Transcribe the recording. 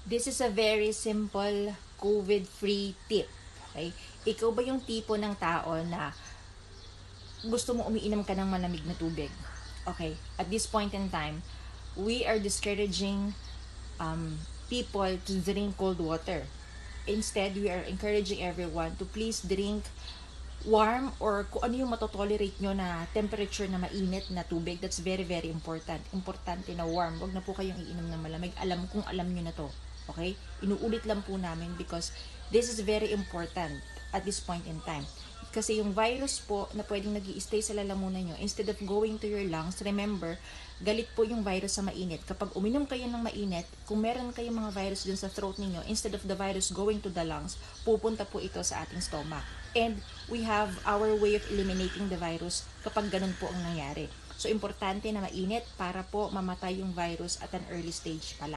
This is a very simple COVID-free tip. Okay? Ikaw ba yung tipo ng tao na gusto mo umiinom ka ng malamig na tubig? Okay, at this point in time, we are discouraging people to drink cold water. Instead, we are encouraging everyone to please drink warm or kung ano yung matotolerate nyo na temperature na mainit na tubig. That's very, very important. Importante na warm. Huwag na po kayong iinom ng malamig. Alam nyo na to. Okay? Inuulit lang po namin because this is very important at this point in time. Kasi yung virus po na pwedeng nag-i-stay sa lalamunan nyo, instead of going to your lungs, remember, galit po yung virus sa mainit. Kapag uminom kayo ng mainit, kung meron kayong mga virus dun sa throat ninyo, instead of the virus going to the lungs, pupunta po ito sa ating stomach. And we have our way of eliminating the virus kapag ganun po ang nangyari. So, importante na mainit para po mamatay yung virus at an early stage pa lang.